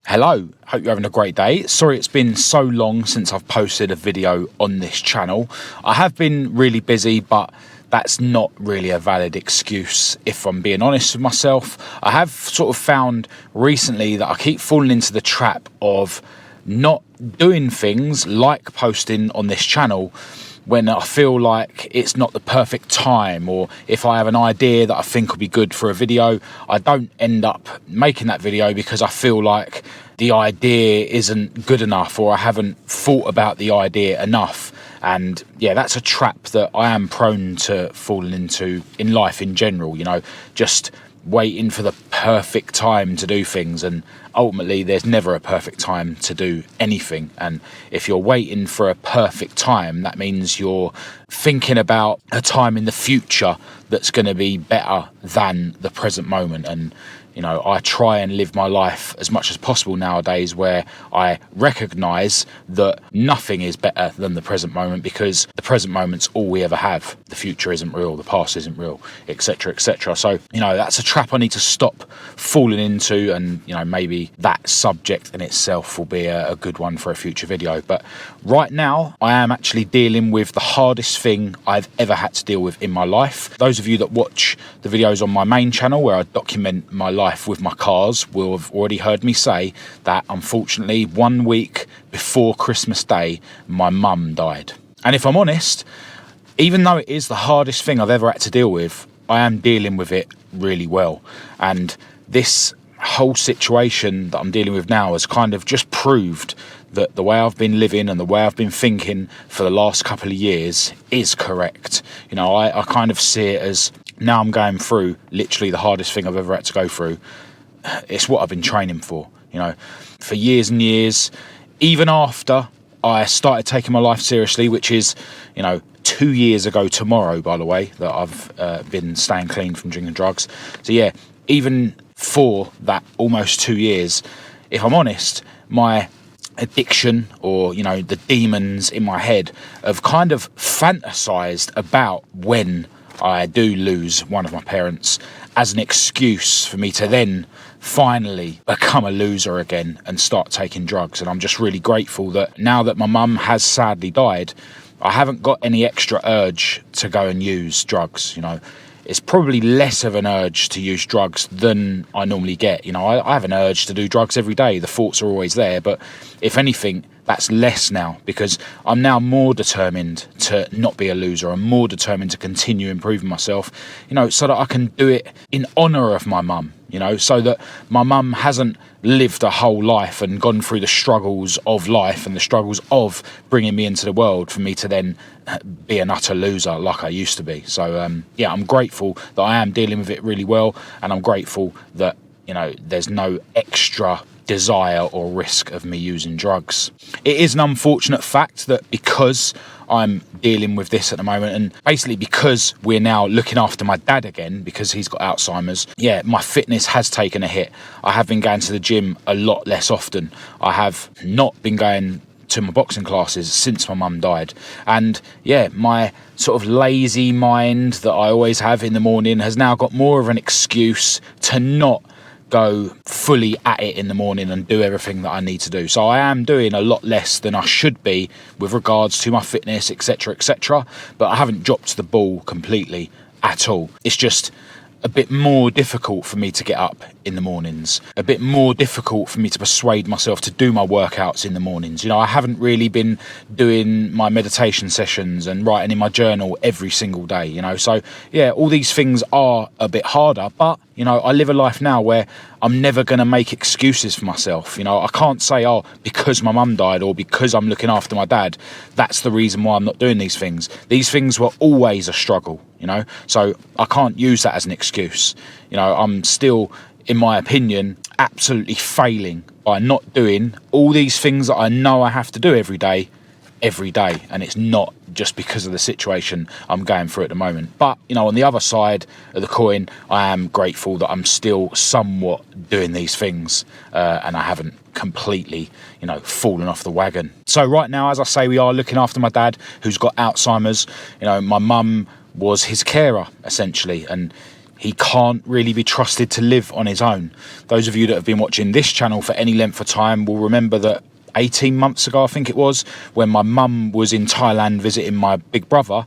Hello, hope you're having a great day. Sorry it's been so long since I've posted a video on this channel. I have been really busy, but that's not really a valid excuse if I'm being honest with myself. I have sort of found recently that I keep falling into the trap of not doing things like posting on this channel when I feel like it's not the perfect time, or if I have an idea that I think will be good for a video, I don't end up making that video because I feel like the idea isn't good enough, or I haven't thought about the idea enough. And yeah, that's a trap that I am prone to falling into in life in general, just waiting for the perfect time to do things, and ultimately there's never a perfect time to do anything. And if you're waiting for a perfect time, that means you're thinking about a time in the future that's going to be better than the present moment. And I try and live my life as much as possible nowadays where I recognise that nothing is better than the present moment, because the present moment's all we ever have. The future isn't real, the past isn't real, etc, etc. So, that's a trap I need to stop falling into, and, maybe that subject in itself will be a good one for a future video. But right now, I am actually dealing with the hardest thing I've ever had to deal with in my life. Those of you that watch the videos on my main channel where I document my life with my cars will have already heard me say that unfortunately 1 week before Christmas Day my mum died. And if I'm honest, even though it is the hardest thing I've ever had to deal with, I am dealing with it really well. And this whole situation that I'm dealing with now has kind of just proved that the way I've been living and the way I've been thinking for the last couple of years is correct. I kind of see it as, now I'm going through literally the hardest thing I've ever had to go through. It's what I've been training for years and years. Even after I started taking my life seriously, which is, 2 years ago tomorrow, by the way, that I've been staying clean from drinking drugs. So yeah, even for that almost 2 years, if I'm honest, my addiction, or the demons in my head, have kind of fantasized about when I do lose one of my parents as an excuse for me to then finally become a loser again and start taking drugs. And I'm just really grateful that now that my mum has sadly died, I haven't got any extra urge to go and use drugs. It's probably less of an urge to use drugs than I normally get. I have an urge to do drugs every day. The thoughts are always there. But if anything, that's less now, because I'm now more determined to not be a loser. I'm more determined to continue improving myself, so that I can do it in honour of my mum, so that my mum hasn't lived a whole life and gone through the struggles of life and the struggles of bringing me into the world for me to then be an utter loser like I used to be. So, I'm grateful that I am dealing with it really well, and I'm grateful that, there's no extra desire or risk of me using drugs. It is an unfortunate fact that because I'm dealing with this at the moment, and basically because we're now looking after my dad again because he's got Alzheimer's, my fitness has taken a hit. I have been going to the gym a lot less often. I have not been going to my boxing classes since my mum died. And my sort of lazy mind that I always have in the morning has now got more of an excuse to not go fully at it in the morning and do everything that I need to do. So I am doing a lot less than I should be with regards to my fitness, etc, etc, but I haven't dropped the ball completely at all. It's just a bit more difficult for me to get up in the mornings, a bit more difficult for me to persuade myself to do my workouts in the mornings. I haven't really been doing my meditation sessions and writing in my journal every single day, so all these things are a bit harder, but I live a life now where I'm never going to make excuses for myself. I can't say, because my mum died or because I'm looking after my dad, that's the reason why I'm not doing these things. These things were always a struggle, so I can't use that as an excuse. I'm still, in my opinion, absolutely failing by not doing all these things that I know I have to do every day, and it's not just because of the situation I'm going through at the moment. But on the other side of the coin, I am grateful that I'm still somewhat doing these things, and I haven't completely fallen off the wagon. So right now, as I say, we are looking after my dad who's got Alzheimer's. My mum was his carer essentially, and he can't really be trusted to live on his own. Those of you that have been watching this channel for any length of time will remember that 18 months ago, I think it was, when my mum was in Thailand visiting my big brother,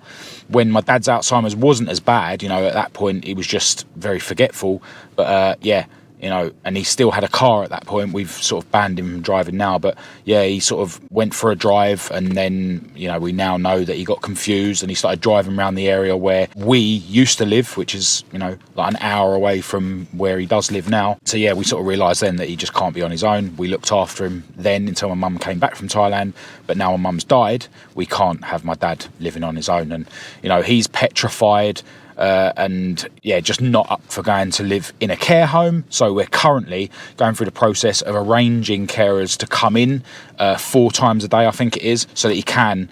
when my dad's Alzheimer's wasn't as bad, at that point he was just very forgetful. But and he still had a car at that point. We've sort of banned him from driving now, but yeah, he sort of went for a drive, and then we now know that he got confused and he started driving around the area where we used to live, which is like an hour away from where he does live now. So yeah, we sort of realised then that he just can't be on his own. We looked after him then until my mum came back from Thailand, but now my mum's died, we can't have my dad living on his own. And he's petrified. Just not up for going to live in a care home. So we're currently going through the process of arranging carers to come in 4 times a day, I think it is, so that he can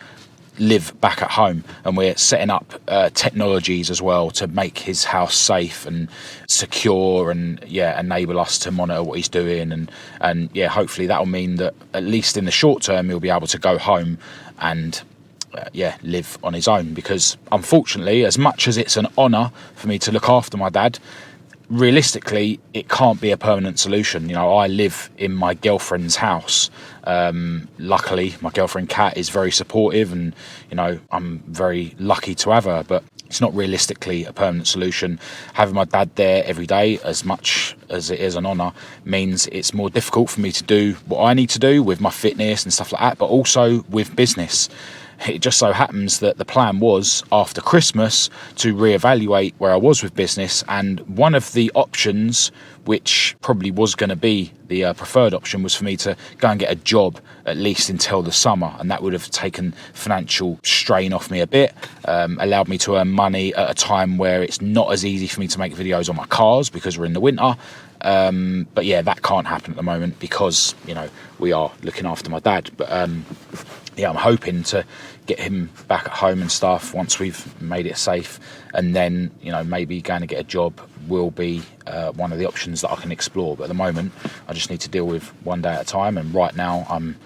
live back at home. And we're setting up technologies as well to make his house safe and secure, and enable us to monitor what he's doing. And hopefully that'll mean that at least in the short term he'll be able to go home and live on his own. Because unfortunately, as much as it's an honour for me to look after my dad, realistically it can't be a permanent solution. I live in my girlfriend's house. Luckily my girlfriend Kat is very supportive, and I'm very lucky to have her, but it's not realistically a permanent solution. Having my dad there every day, as much as it is an honour, means it's more difficult for me to do what I need to do with my fitness and stuff like that, but also with business. It just so happens that the plan was after Christmas to reevaluate where I was with business, and one of the options, which probably was going to be the preferred option, was for me to go and get a job at least until the summer, and that would have taken financial strain off me a bit, allowed me to earn money at a time where it's not as easy for me to make videos on my cars because we're in the winter. But yeah, that can't happen at the moment because we are looking after my dad. But I'm hoping to get him back at home and stuff once we've made it safe, and then maybe going to get a job will be one of the options that I can explore. But at the moment I just need to deal with one day at a time, and right now I'm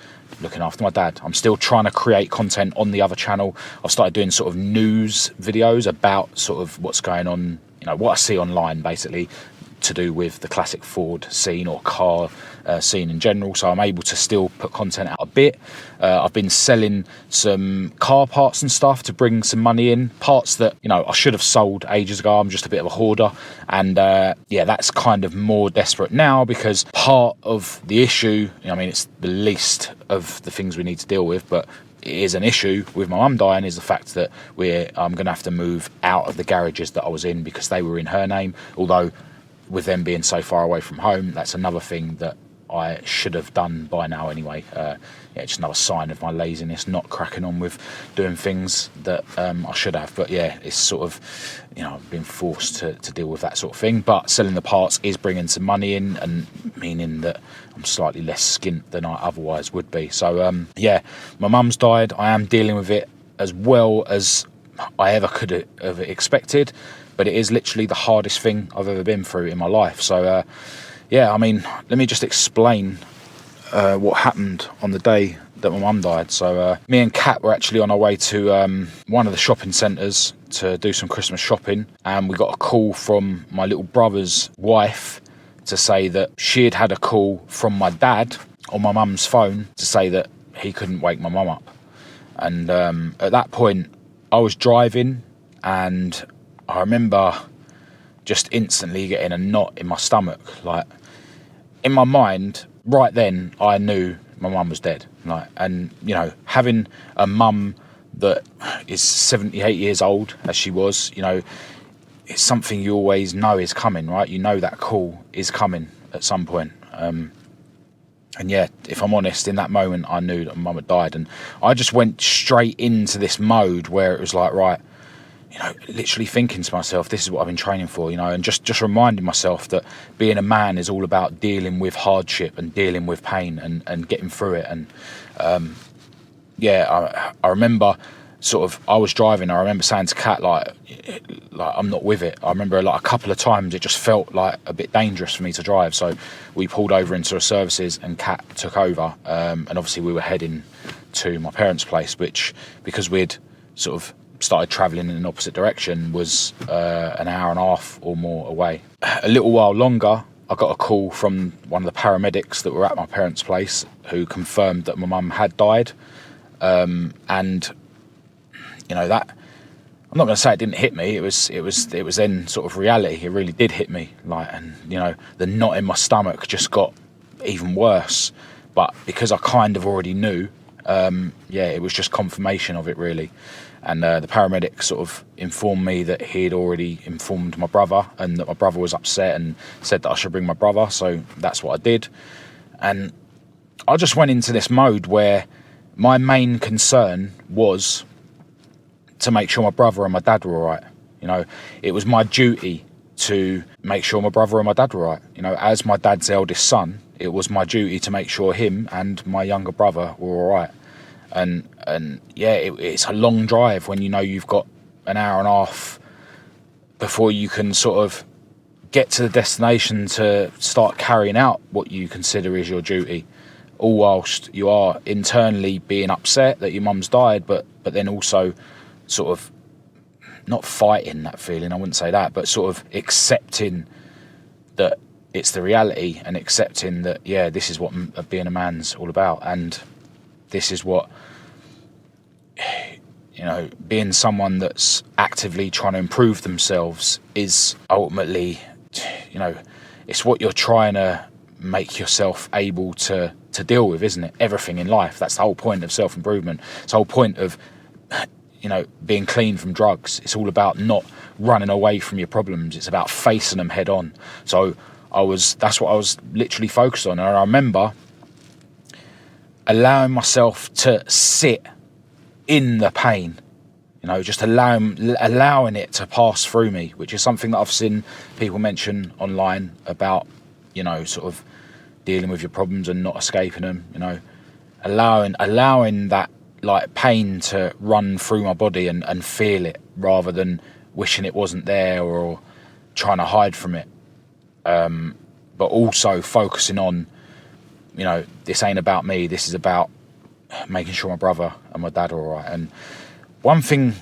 looking after my dad. I'm still trying to create content on the other channel. I've started doing sort of news videos about sort of what's going on, what I see online, basically to do with the classic Ford scene or car scene in general. So I'm able to still put content out a bit. I've been selling some car parts and stuff to bring some money in, parts that I should have sold ages ago. I'm just a bit of a hoarder, and that's kind of more desperate now, because part of the issue, it's the least of the things we need to deal with, but it is an issue with my mum dying, is the fact that I'm going to have to move out of the garages that I was in because they were in her name. Although with them being so far away from home, that's another thing that I should have done by now anyway. Just another sign of my laziness, not cracking on with doing things that I should have. But yeah, it's sort of, I've been forced to deal with that sort of thing. But selling the parts is bringing some money in, and meaning that I'm slightly less skint than I otherwise would be. So my mum's died. I am dealing with it as well as I ever could have expected, but it is literally the hardest thing I've ever been through in my life. So let me just explain what happened on the day that my mum died. So me and Kat were actually on our way to one of the shopping centres to do some Christmas shopping, and we got a call from my little brother's wife to say that she had had a call from my dad on my mum's phone to say that he couldn't wake my mum up. And at that point I was driving, and I remember just instantly getting a knot in my stomach. Like, in my mind, right then, I knew my mum was dead. And having a mum that is 78 years old, as she was, it's something you always know is coming, right? You know that call is coming at some point. If I'm honest, in that moment, I knew that my mum had died. And I just went straight into this mode where it was like, right, literally thinking to myself, this is what I've been training for, and just reminding myself that being a man is all about dealing with hardship and dealing with pain and getting through it. And I remember sort of, I was driving, I remember saying to Kat, like I'm not with it. I remember like a couple of times it just felt like a bit dangerous for me to drive. So we pulled over into a services and Kat took over. And obviously we were heading to my parents' place, which, because we'd sort of started travelling in an opposite direction was an hour and a half or more away. A little while longer, I got a call from one of the paramedics that were at my parents' place who confirmed that my mum had died. And you know, that, I'm not going to say it didn't hit me. It was then sort of reality. It really did hit me. And you know, the knot in my stomach just got even worse. But because I kind of already knew, it was just confirmation of it, really. And the paramedic sort of informed me that he had already informed my brother, and that my brother was upset and said that I should bring my brother. So that's what I did. And I just went into this mode where my main concern was to make sure my brother and my dad were all right. You know, it was my duty to make sure my brother and my dad were all right. You know, as my dad's eldest son, it was my duty to make sure him and my younger brother were all right. And it's a long drive when you know you've got an hour and a half before you can sort of get to the destination to start carrying out what you consider is your duty, all whilst you are internally being upset that your mum's died, but then also sort of not fighting that feeling, I wouldn't say that, but sort of accepting that it's the reality, and accepting that, this is what being a man's all about, and this is what, you know, being someone that's actively trying to improve themselves is ultimately, you know, it's what you're trying to make yourself able to deal with, isn't it? Everything in life. That's the whole point of self-improvement. It's the whole point of, you know, being clean from drugs. It's all about not running away from your problems. It's about facing them head on. So that's what I was literally focused on. And I remember allowing myself to sit in the pain, you know, just allowing it to pass through me, which is something that I've seen people mention online about, you know, sort of dealing with your problems and not escaping them, you know, allowing that like pain to run through my body and feel it, rather than wishing it wasn't there or trying to hide from it. But also focusing on, you know, this ain't about me, this is about making sure my brother and my dad are all right. And one thing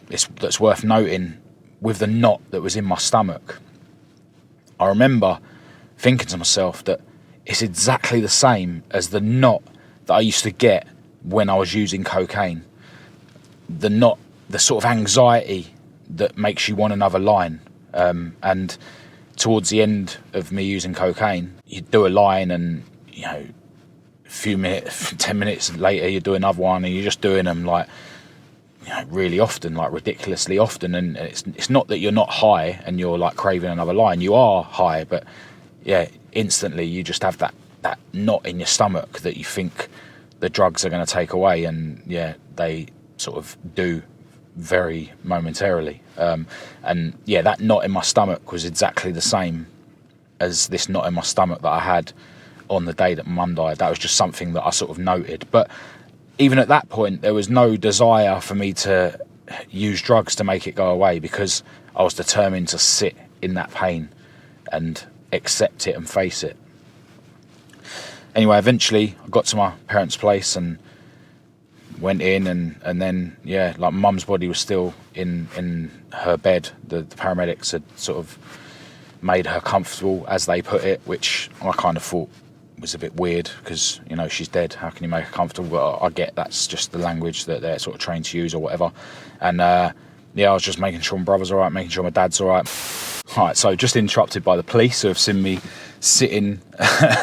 that's worth noting with the knot that was in my stomach, I remember thinking to myself that it's exactly the same as the knot that I used to get when I was using cocaine. The knot, the sort of anxiety that makes you want another line. And towards the end of me using cocaine, you'd do a line and, you know, a few minutes, 10 minutes later, you do another one, and you're just doing them like, you know, really often, like ridiculously often. And it's not that you're not high and you're like craving another line. You are high, but instantly you just have that knot in your stomach that you think the drugs are going to take away, and they sort of do very momentarily. That knot in my stomach was exactly the same as this knot in my stomach that I had on the day that my mum died. That was just something that I sort of noted. But even at that point, there was no desire for me to use drugs to make it go away, because I was determined to sit in that pain and accept it and face it. Anyway, eventually I got to my parents' place and went in, and then like my mum's body was still in her bed. The paramedics had sort of made her comfortable, as they put it, which I kind of thought was a bit weird, because, you know, she's dead, how can you make her comfortable? But I get that's just the language that they're sort of trained to use or whatever. And I was just making sure my brother's all right, making sure my dad's all right. All right, so just interrupted by the police, who have seen me sitting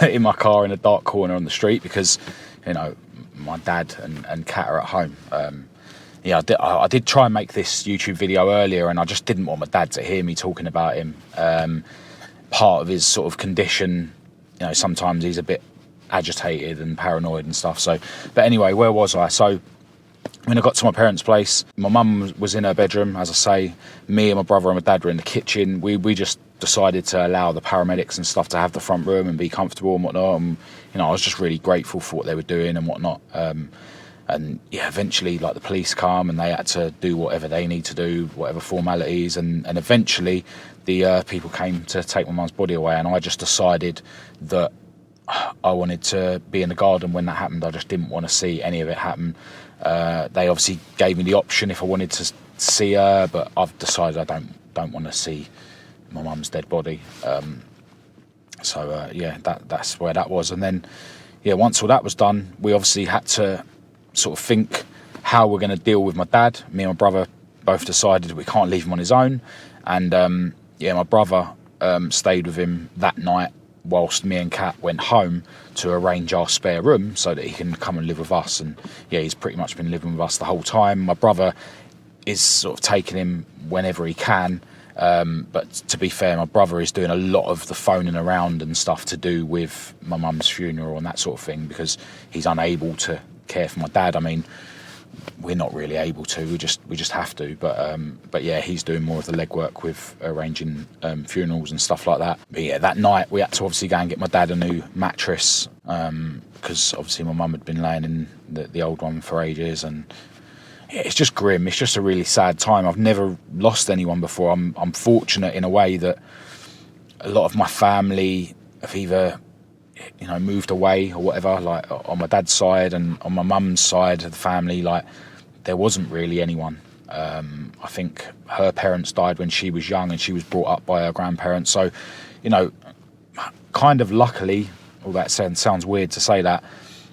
in my car in a dark corner on the street because, you know, my dad and Kat are at home. I did try and make this YouTube video earlier, and I just didn't want my dad to hear me talking about him. Part of his sort of condition, you know, sometimes he's a bit agitated and paranoid and stuff. So, but anyway, where was I? So when I got to my parents' place, my mum was in her bedroom, as I say. Me and my brother and my dad were in the kitchen. We just decided to allow the paramedics and stuff to have the front room and be comfortable and whatnot. And, you know, I was just really grateful for what they were doing and whatnot. Eventually, like, the police come and they had to do whatever they need to do, whatever formalities, and eventually the people came to take my mum's body away. And I just decided that I wanted to be in the garden when that happened. I just didn't want to see any of it happen. They obviously gave me the option if I wanted to see her, but I've decided I don't want to see my mum's dead body. That's where that was. And then, once all that was done, we obviously had to sort of think how we're going to deal with my dad. Me and my brother both decided we can't leave him on his own. And my brother stayed with him that night whilst me and Kat went home to arrange our spare room so that he can come and live with us. And he's pretty much been living with us the whole time. My brother is sort of taking him whenever he can. But to be fair, my brother is doing a lot of the phoning around and stuff to do with my mum's funeral and that sort of thing, because he's unable to care for my dad. I mean, we're not really able to, we just have to, but he's doing more of the legwork with arranging funerals and stuff like that. But that night we had to obviously go and get my dad a new mattress, because obviously my mum had been laying in the old one for ages. And it's just grim. It's just a really sad time. I've never lost anyone before. I'm fortunate in a way that a lot of my family have either moved away or whatever, like on my dad's side, and on my mum's side of the family, like there wasn't really anyone. I think her parents died when she was young and she was brought up by her grandparents. So, kind of luckily, all that sounds weird to say that,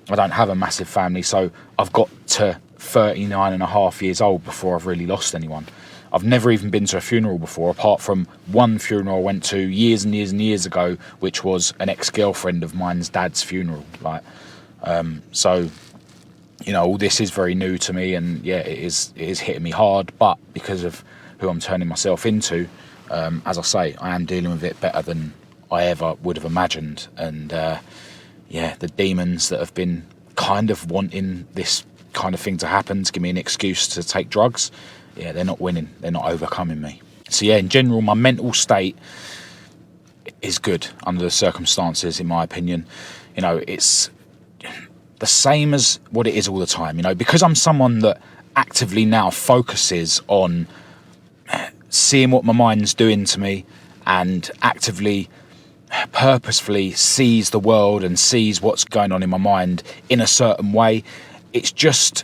I don't have a massive family. So I've got to 39 and a half years old before I've really lost anyone. I've never even been to a funeral before, apart from one funeral I went to years and years and years ago, which was an ex-girlfriend of mine's dad's funeral. All this is very new to me, and it is hitting me hard. But because of who I'm turning myself into, as I say, I am dealing with it better than I ever would have imagined. And the demons that have been kind of wanting this kind of thing to happen to give me an excuse to take drugs, they're not winning. They're not overcoming me. So in general, my mental state is good under the circumstances, in my opinion. It's the same as what it is all the time. Because I'm someone that actively now focuses on seeing what my mind's doing to me and actively, purposefully sees the world and sees what's going on in my mind in a certain way. It's just,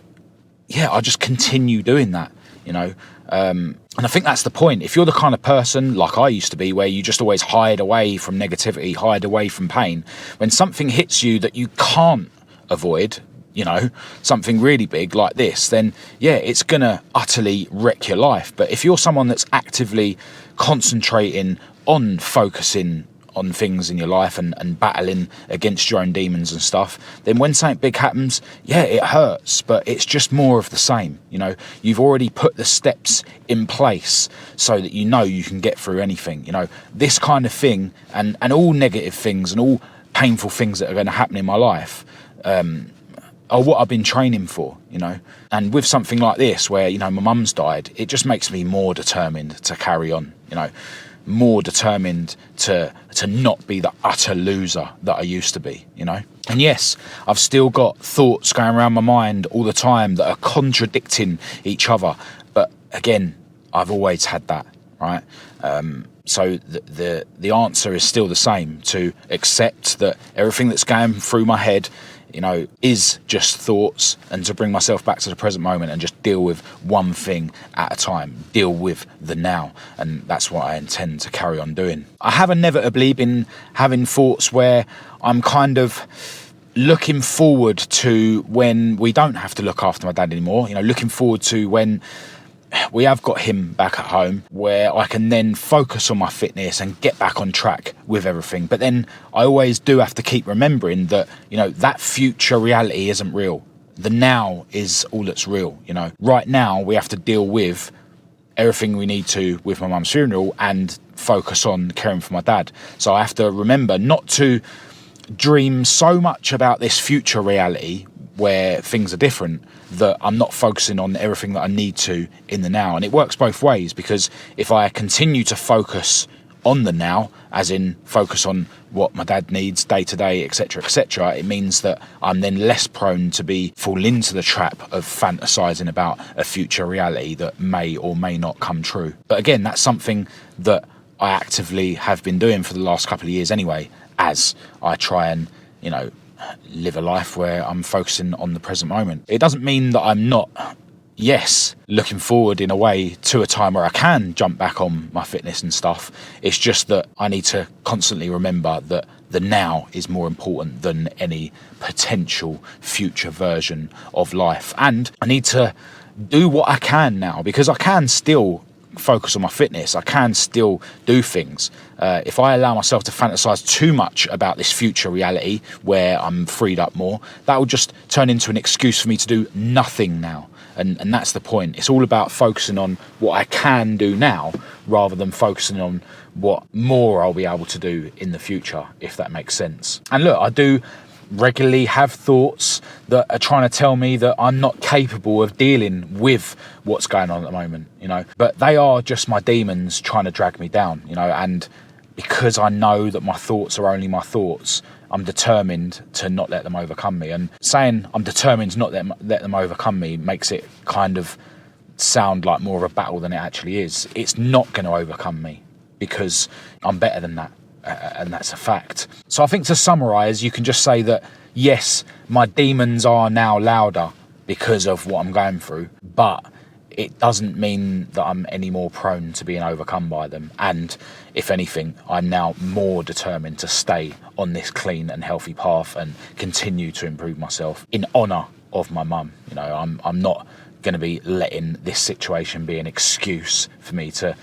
I just continue doing that. And I think that's the point. If you're the kind of person like I used to be, where you just always hide away from negativity, hide away from pain, when something hits you that you can't avoid, something really big like this, then it's gonna utterly wreck your life. But if you're someone that's actively concentrating on focusing on things in your life and battling against your own demons and stuff, then when something big happens, it hurts, but it's just more of the same. You've already put the steps in place so that you can get through anything. This kind of thing and all negative things and all painful things that are going to happen in my life are what I've been training for. And with something like this, where my mum's died, it just makes me more determined to carry on. More determined to not be the utter loser that I used to be, And yes, I've still got thoughts going around my mind all the time that are contradicting each other. But again, I've always had that, right? So the answer is still the same: to accept that everything that's going through my head, is just thoughts, and to bring myself back to the present moment and just deal with one thing at a time, deal with the now. And that's what I intend to carry on doing. I have inevitably been having thoughts where I'm kind of looking forward to when we don't have to look after my dad anymore, looking forward to when we have got him back at home, where I can then focus on my fitness and get back on track with everything. But then I always do have to keep remembering that, that future reality isn't real. The now is all that's real. Right now we have to deal with everything we need to with my mum's funeral and focus on caring for my dad. So I have to remember not to dream so much about this future reality where things are different, that I'm not focusing on everything that I need to in the now. And it works both ways, because if I continue to focus on the now, as in focus on what my dad needs day to day, etc., it means that I'm then less prone to fall into the trap of fantasizing about a future reality that may or may not come true. But again, that's something that I actively have been doing for the last couple of years anyway, as I try and live a life where I'm focusing on the present moment. It doesn't mean that I'm not, yes, looking forward in a way to a time where I can jump back on my fitness and stuff. It's just that I need to constantly remember that the now is more important than any potential future version of life. And I need to do what I can now, because I can still focus on my fitness. I can still do things. If I allow myself to fantasize too much about this future reality where I'm freed up more, that will just turn into an excuse for me to do nothing now. And that's the point. It's all about focusing on what I can do now rather than focusing on what more I'll be able to do in the future, if that makes sense. And look, I do regularly have thoughts that are trying to tell me that I'm not capable of dealing with what's going on at the moment, but they are just my demons trying to drag me down, and because I know that my thoughts are only my thoughts, I'm determined to not let them overcome me. And saying I'm determined to not let them overcome me makes it kind of sound like more of a battle than it actually is. It's not going to overcome me because I'm better than that. And that's a fact. So I think to summarise, you can just say that, yes, my demons are now louder because of what I'm going through, but it doesn't mean that I'm any more prone to being overcome by them. And if anything, I'm now more determined to stay on this clean and healthy path and continue to improve myself in honour of my mum. I'm not going to be letting this situation be an excuse for me to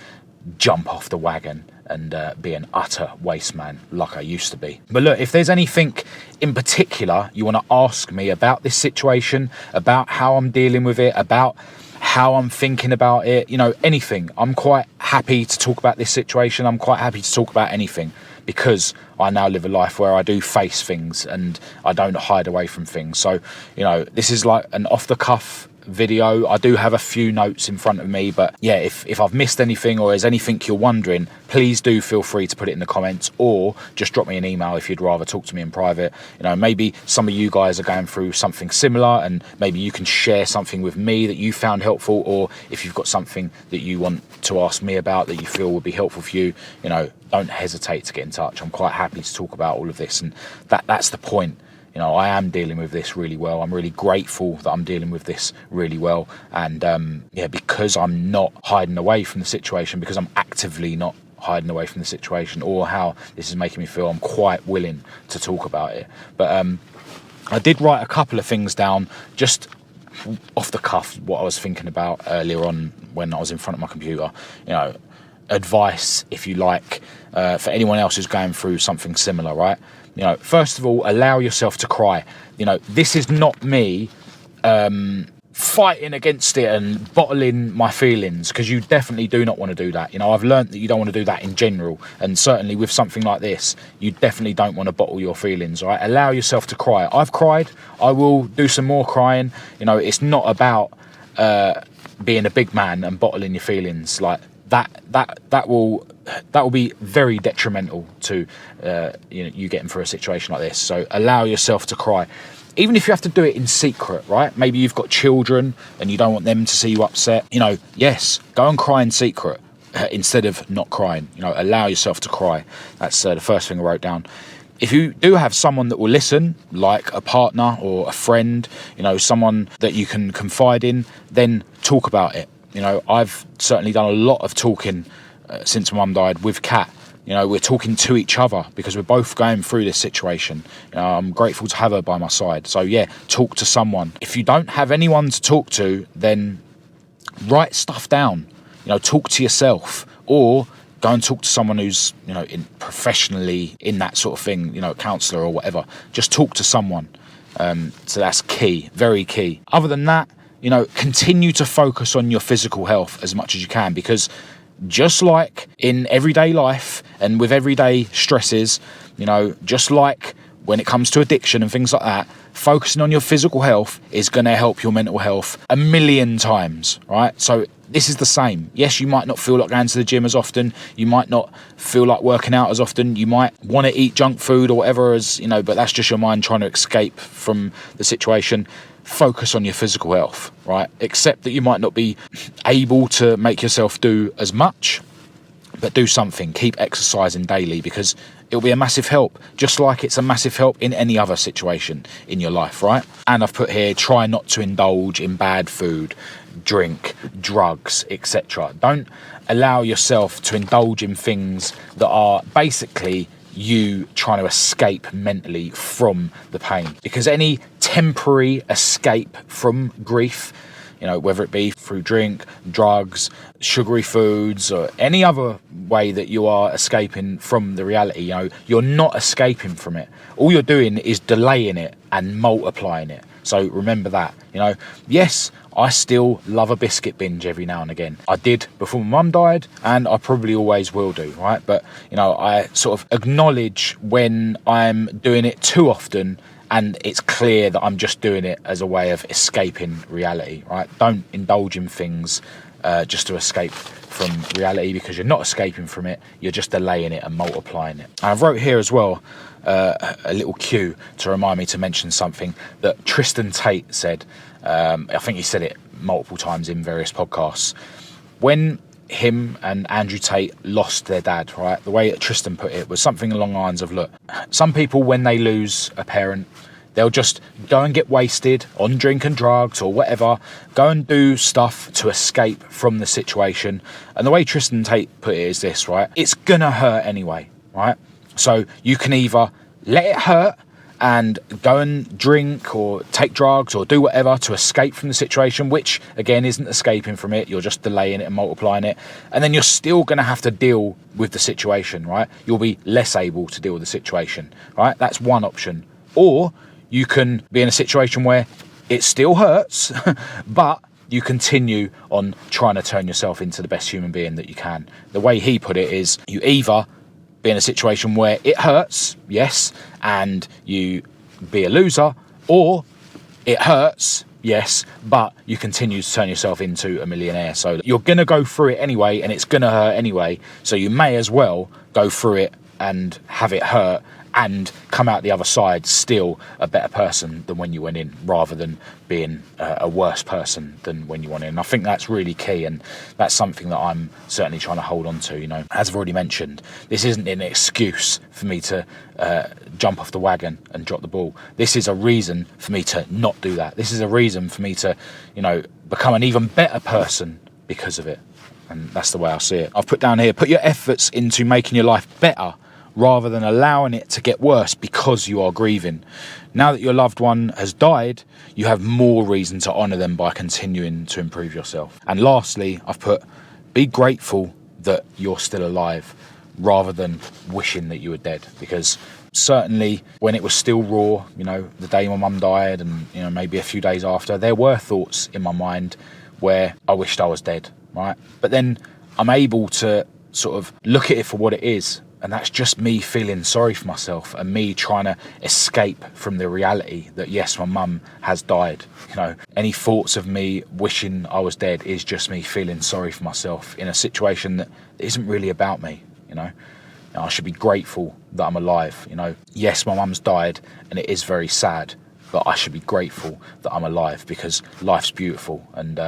jump off the wagon and be an utter waste man like I used to be. But look, if there's anything in particular you want to ask me about this situation, about how I'm dealing with it, about how I'm thinking about it, anything, I'm quite happy to talk about this situation. I'm quite happy to talk about anything, because I now live a life where I do face things and I don't hide away from things. So, this is like an off-the-cuff video. I do have a few notes in front of me, but yeah, if I've missed anything or there's anything you're wondering, please do feel free to put it in the comments, or just drop me an email if you'd rather talk to me in private. Maybe some of you guys are going through something similar, and maybe you can share something with me that you found helpful, or if you've got something that you want to ask me about that you feel would be helpful for you, don't hesitate to get in touch. I'm quite happy to talk about all of this, and that's the point. I am dealing with this really well. I'm really grateful that I'm dealing with this really well. And because I'm not hiding away from the situation, because I'm actively not hiding away from the situation or how this is making me feel, I'm quite willing to talk about it. But I did write a couple of things down just off the cuff, what I was thinking about earlier on when I was in front of my computer. Advice, if you like, for anyone else who's going through something similar, right? First of all, allow yourself to cry. This is not me fighting against it and bottling my feelings, because you definitely do not want to do that. I've learned that you don't want to do that in general, and certainly with something like this, you definitely don't want to bottle your feelings, right? Allow yourself to cry. I've cried. I will do some more crying. It's not about being a big man and bottling your feelings. Like that will be very detrimental to you getting through a situation like this. So allow yourself to cry, even if you have to do it in secret, right? Maybe you've got children and you don't want them to see you upset. Yes, go and cry in secret instead of not crying. Allow yourself to cry. That's the first thing I wrote down. If you do have someone that will listen, like a partner or a friend, someone that you can confide in, then talk about it. I've certainly done a lot of talking since my mum died with Kat. We're talking to each other because we're both going through this situation. I'm grateful to have her by my side. So yeah, talk to someone. If you don't have anyone to talk to, then write stuff down. Talk to yourself, or go and talk to someone who's, professionally in that sort of thing, a counsellor or whatever. Just talk to someone. So that's key, very key. Other than that, continue to focus on your physical health as much as you can, because just like in everyday life and with everyday stresses, just like when it comes to addiction and things like that, focusing on your physical health is going to help your mental health 1,000,000 times, right? So this is the same. Yes, you might not feel like going to the gym as often. You might not feel like working out as often. You might want to eat junk food or whatever, but that's just your mind trying to escape from the situation. Focus on your physical health, right? Accept that you might not be able to make yourself do as much, but do something. Keep exercising daily, because it'll be a massive help, just like it's a massive help in any other situation in your life, right? And I've put here, try not to indulge in bad food, drink, drugs, etc. Don't allow yourself to indulge in things that are basically you trying to escape mentally from the pain, because any temporary escape from grief, you know, whether it be through drink, drugs, sugary foods, or any other way that you are escaping from the reality, you know, you're not escaping from it. All you're doing is delaying it and multiplying it. So remember that, you know, yes, I still love a biscuit binge every now and again. I did before my mum died, and I probably always will do, right? But, you know, I sort of acknowledge when I'm doing it too often, and it's clear that I'm just doing it as a way of escaping reality, right? Don't indulge in things just to escape from reality, because you're not escaping from it, you're just delaying it and multiplying it. And I've wrote here as well a little cue to remind me to mention something that Tristan Tate said. I think he said it multiple times in various podcasts. When him and Andrew Tate lost their dad, right, the way that Tristan put it was something along the lines of, look, some people, when they lose a parent, they'll just go and get wasted on drink and drugs or whatever, go and do stuff to escape from the situation. And the way Tristan Tate put it is this, right? It's gonna hurt anyway, right? So you can either let it hurt and go and drink or take drugs or do whatever to escape from the situation, which again isn't escaping from it, you're just delaying it and multiplying it, and then you're still going to have to deal with the situation, right? You'll be less able to deal with the situation, right? That's one option. Or you can be in a situation where it still hurts, but you continue on trying to turn yourself into the best human being that you can. The way he put it is, you either be in a situation where it hurts, yes, and you be a loser, or it hurts, yes, but you continue to turn yourself into a millionaire. So you're going to go through it anyway, and it's going to hurt anyway, so you may as well go through it and have it hurt and come out the other side still a better person than when you went in, rather than being a worse person than when you went in. And I think that's really key, and that's something that I'm certainly trying to hold on to. You know, as I've already mentioned, this isn't an excuse for me to jump off the wagon and drop the ball. This is a reason for me to not do that. This is a reason for me to, you know, become an even better person because of it. And that's the way I see it. I've put down here, put your efforts into making your life better rather than allowing it to get worse because you are grieving. Now that your loved one has died, you have more reason to honour them by continuing to improve yourself. And lastly, I've put, be grateful that you're still alive rather than wishing that you were dead. Because certainly when it was still raw, you know, the day my mum died and, you know, maybe a few days after, there were thoughts in my mind where I wished I was dead, right? But then I'm able to sort of look at it for what it is. And that's just me feeling sorry for myself and me trying to escape from the reality that, yes, my mum has died. You know, any thoughts of me wishing I was dead is just me feeling sorry for myself in a situation that isn't really about me, you know. I should be grateful that I'm alive, you know. Yes, my mum's died and it is very sad, but I should be grateful that I'm alive because life's beautiful, and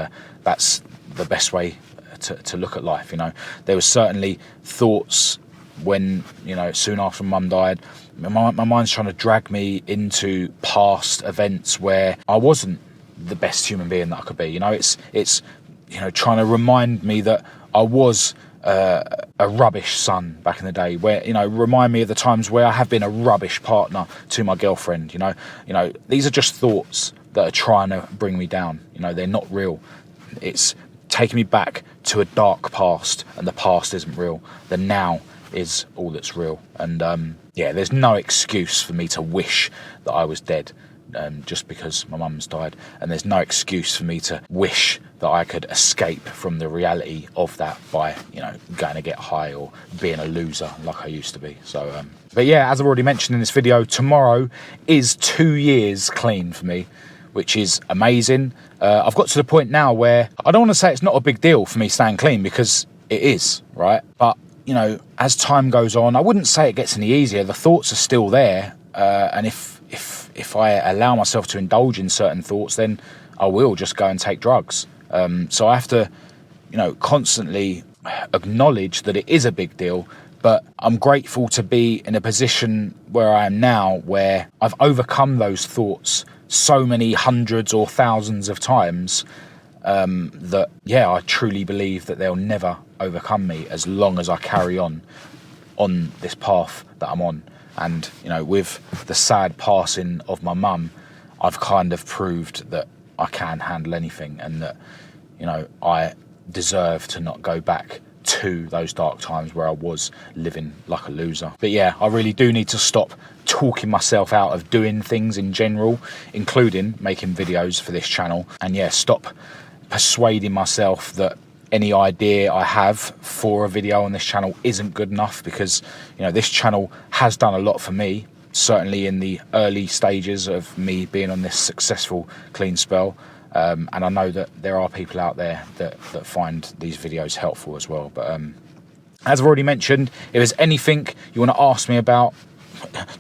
that's the best way to look at life, you know. There was certainly thoughts when, you know, soon after mum died, my mind's trying to drag me into past events where I wasn't the best human being that I could be. You know, it's you know, trying to remind me that I was a rubbish son back in the day, where, you know, remind me of the times where I have been a rubbish partner to my girlfriend. You know, these are just thoughts that are trying to bring me down. You know, they're not real. It's taking me back to a dark past, and the past isn't real. The now is all that's real. And yeah, there's no excuse for me to wish that I was dead just because my mum's died, and there's no excuse for me to wish that I could escape from the reality of that by, you know, going to get high or being a loser like I used to be. So but yeah, as I've already mentioned in this video, tomorrow is 2 years clean for me, which is amazing. I've got to the point now where I don't want to say it's not a big deal for me staying clean, because it is, right? But, you know, as time goes on, I wouldn't say it gets any easier. The thoughts are still there, and if I allow myself to indulge in certain thoughts, then I will just go and take drugs. So I have to, you know, constantly acknowledge that it is a big deal, But I'm grateful to be in a position where I am now, where I've overcome those thoughts so many hundreds or thousands of times, that, yeah, I truly believe that they'll never overcome me as long as I carry on this path that I'm on. And, you know, with the sad passing of my mum, I've kind of proved that I can handle anything, and that, you know, I deserve to not go back to those dark times where I was living like a loser. But yeah, I really do need to stop talking myself out of doing things in general, including making videos for this channel. And yeah, stop persuading myself that any idea I have for a video on this channel isn't good enough, because, you know, this channel has done a lot for me, certainly in the early stages of me being on this successful clean spell. And I know that there are people out there that find these videos helpful as well. But as I've already mentioned, if there's anything you want to ask me about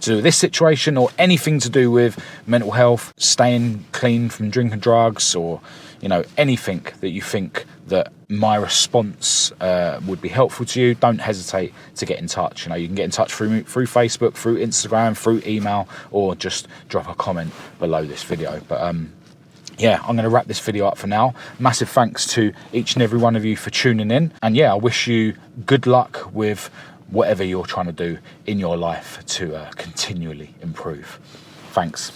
to do with this situation, or anything to do with mental health, staying clean from drinking drugs, or, you know, anything that you think that my response would be helpful to you, don't hesitate to get in touch. You know, you can get in touch through Facebook, through Instagram, through email, or just drop a comment below this video. But yeah, I'm going to wrap this video up for now. Massive thanks to each and every one of you for tuning in. And yeah, I wish you good luck with whatever you're trying to do in your life to continually improve. Thanks.